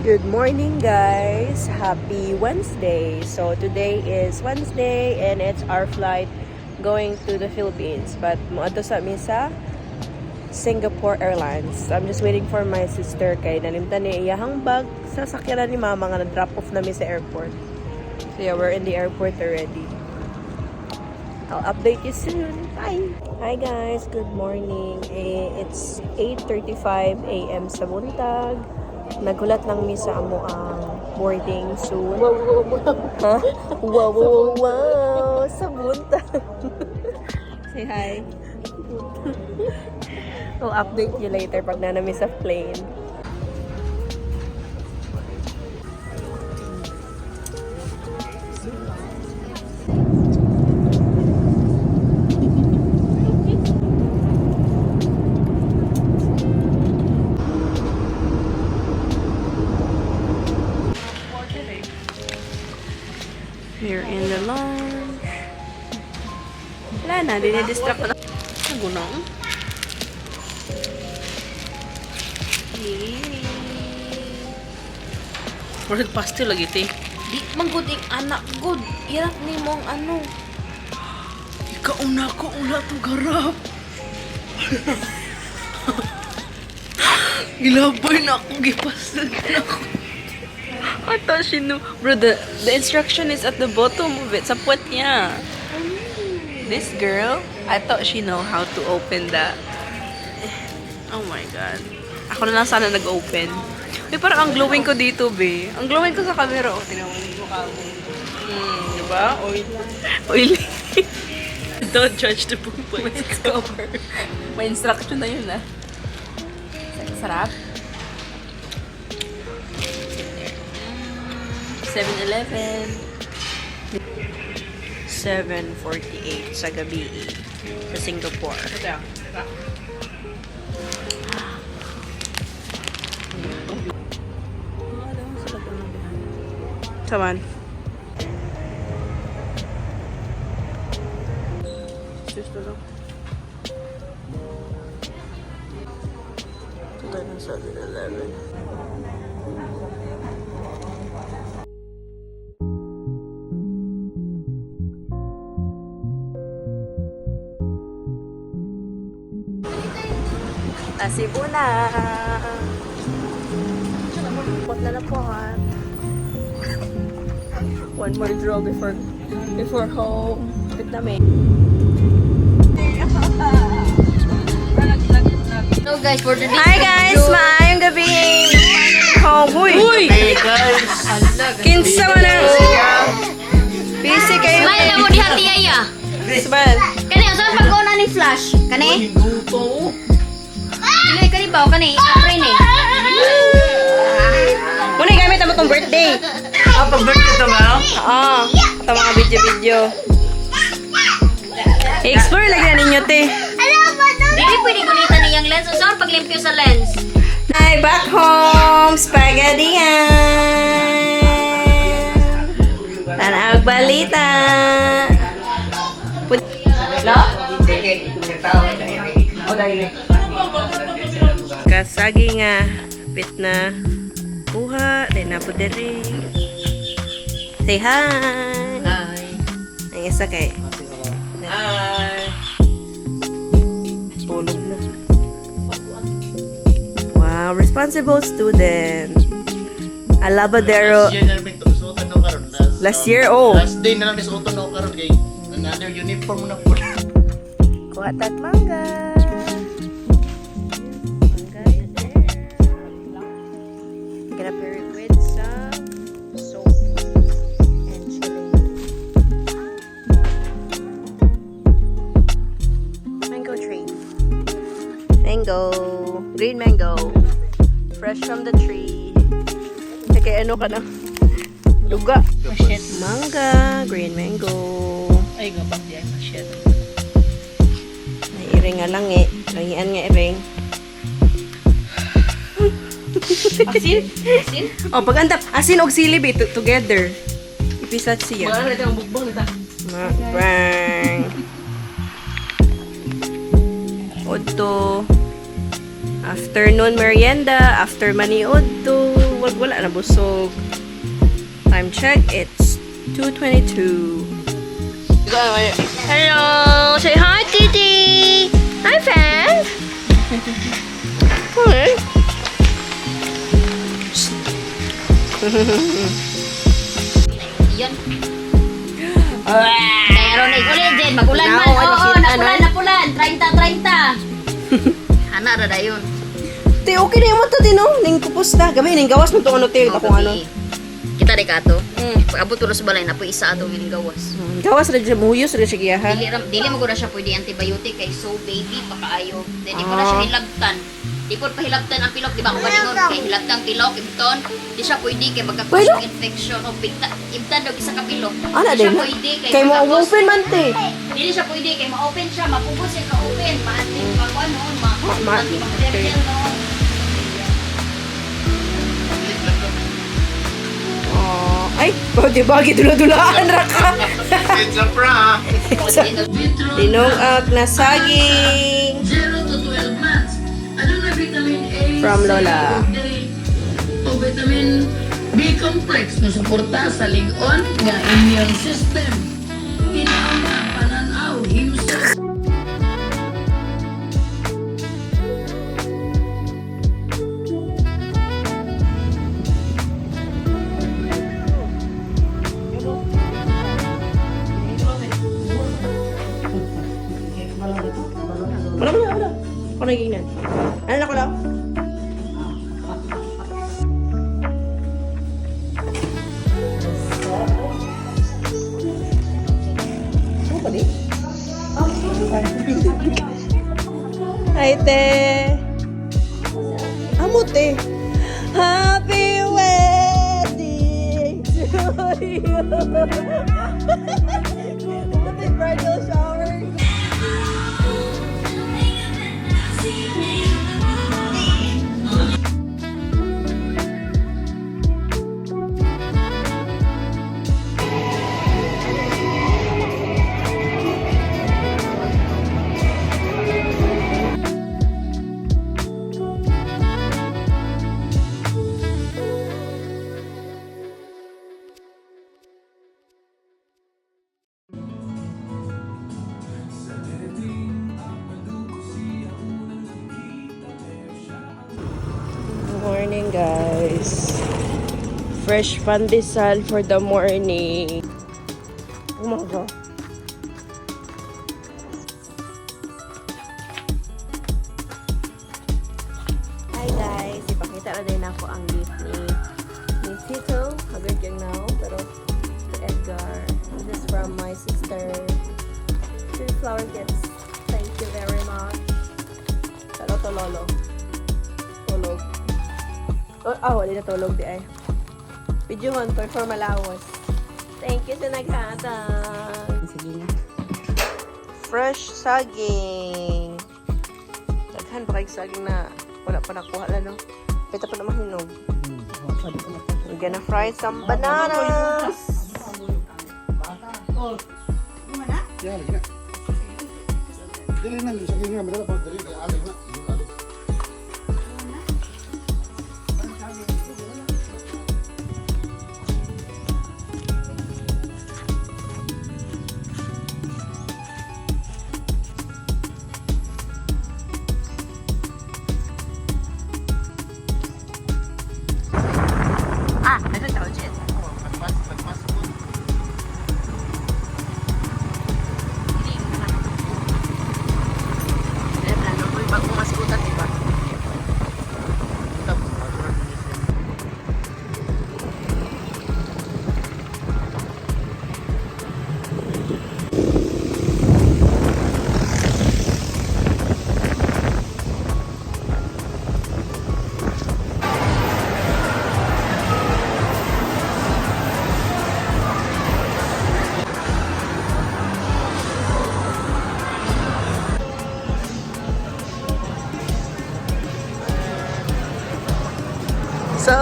Good morning guys! Happy Wednesday! So today is Wednesday and it's our flight going to the Philippines. But moadto sa mi sa Singapore Airlines. I'm just waiting for my sister kay nalimtan ni iyahang bag sa sakyanan ni mama nga na-drop off na mi sa airport. So yeah, we're in the airport already. I'll update you soon. Bye! Hi guys! Good morning! It's 8:35 a.m. sa buntag. Nagulat lang mi sa amo ang boarding soon. Huh? Wow! Sa buntag. Say hi. I'll update you later pag nanami sa plane. We're in the lounge. Wala na, dinidistract ko na. Nagunong. Murag pastel lagi, te. Di manggod ik anak good. Irak ni mong ano. Ikaw na ko, ula to garap. Gilabay na ako, gipastel na ako. I thought she knew. Bro, the instruction is at the bottom of it. Sa puwet niya. This girl, I thought she know how to open that. Oh my God. Ako na lang sana nag-open. Uy, parang ang glowing ko dito, be. Ang glowing ko sa camera. Oh, tinawag mo ka mo. Diba? Oily. Don't judge the book by its cover. May instruction na yun, ah. Sarap. 7-Eleven. 7:48 sa gabi sa Singapore. Saman. Gusto lang. Ito tayo ng 7-Eleven. Cebu na. Pot na po ha. One more draw before home. Kapit namin. So guys, for today's Hi guys! Maayong gabi! Oh, uy! Hey guys! Kinsa mo na! Busy kayo. Smile na mo di hati aya. Smile. Kani usa pag-on ani flash. Kani? Dili kani ba kani? April ni. Muna gamit mo tong birthday. Pag-birthday ito ba? Oo. Ito mga video-video. I-explore lagi na ninyo, te. Dili pwede gunitan ni yang lens usa paglimpyo sa lens. Hi, back home! Spaghetti yan! Tanawag balita! Kasagi nga, pit na buha, din na po diri. Say hi! Hi. Ang isa kay. Hi! Tulog na. Wow, responsible student. Alabadero. Last year na namin suotan na karon. Last year, oh. Last day na namin suotan na karon kay another uniform na po. Kuha tat mangga. Mangga is there. Gonna pair it with some soap and chili. Mango tree. Mango. Green mango. Fresh from the tree. Okay, ano ka na? Luga. Mangga. Green mango. Ay gapak di ay shit. May iring nga lang eh. Langian nga iring. Asin? Asin? Oh, pag-antap. Asin og silib together. Ipisat siya. Wala na tayong bugbang nita. Bang. Odto. Afternoon merienda. After maniod to wag wala na busog. Time check, it's 2:22. Hello! Say hi, Titi! Hi, fam! Hi! Yun. Meron na ulit, Jen. Magulan man. Oo, napulan. 30. Hana, rada yun. Te, okay na yung mo to, Tino. Ning kupusta. Gamay, ning gawas mo itong ano, te. Kung ano. Kita rin ka to. Pag abot ko na sa balay, na po isa ato yung gawas. Gawas rin siya, muhuyos rin siya giyahan. Dili mo ko na siya pwede antibiotic kay so baby, pakaayo. Then di ko na siya hilabtan. Di po pa hilabtan ang pilok, di ba? Kung balingon, kay hilabtan pilok, ibton. Di siya pwede kay magkakos yung infection o ibtan daw isa ka pilok. Ano Di siya din? pwede Kay mo magkakos- open man, te. Dili siya pwede kay ma-open siya, mapubos siya ka-open. Maanting ano, Ma- antibacterial noon. Oh, ay, di ba? Gidula-dulaan ra ka. It's a prank. Dinungag na saging. 0 to 12 months. Ano na vitamin A? From Lola. O vitamin B complex na suporta sa lig-on nga immune system. Inauna, pananaw, himsa. Wala. Ako nagiginan. Ano na ko lang? Ano pa di? Hi, te. Amo, te. Happy wedding to you. Pumunta yung bridal shower. Morning, guys. Fresh pandesal for the morning. Oh my God. Hi, guys. Ipakita na din ako ang gift ni Tito. Hagad yung now. Pero to Edgar. This is from my sister. 2 flower gifts. Thank you very much. Pero to Lolo. Tulog. Wala na tulog di ay. Video hunter for Malawas. Thank you sa naghatag. Sige na. Fresh saging. Daghan pa kay saging na wala pa nakuha lang, no? Pwede pa naman hinog. We're gonna fry some bananas. Dili na, saging nga, madala pa, dali, alig na. So,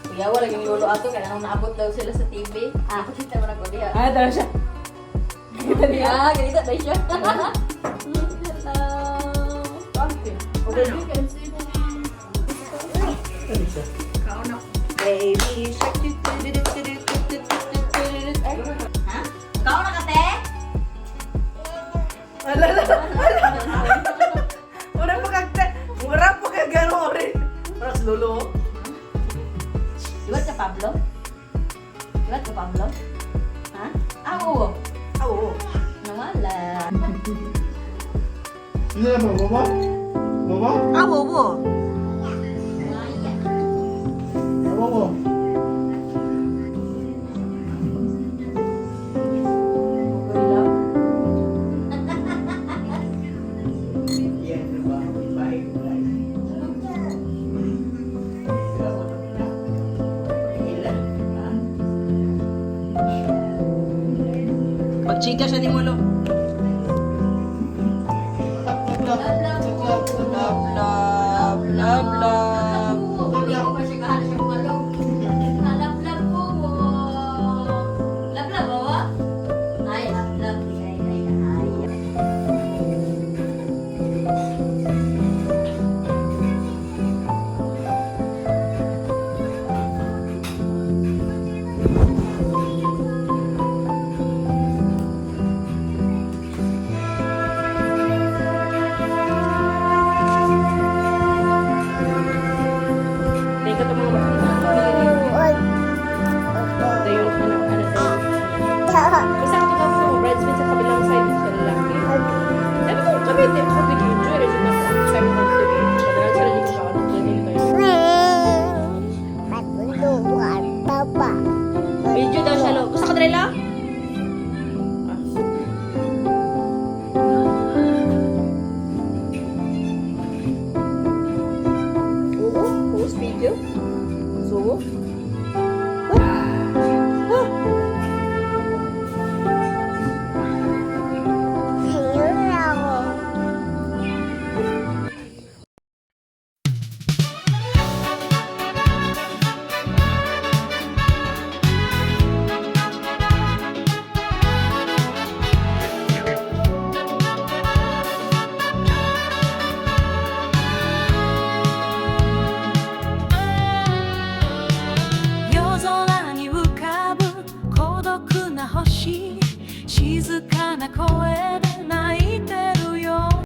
Kuya, wala yung lolo ato, kaya nang naabot daw sila sa TV. Kita mo na ko diha. tara siya. Kita niya. Ganito ba siya? Hello. Okay, you can see Baby shark. Ay, Ha? Kao na ka, te? Mura pa ka gano'n rin. Parang lolo. Iwat ka, Pablo? Iwat ka, Pablo? Ha? Ah, oo. Oo. Nawala. Ano na ba? Baba? Baba? Oo. Baba mo. Pag-chika siya ni Molo. Love, love, love, love, love.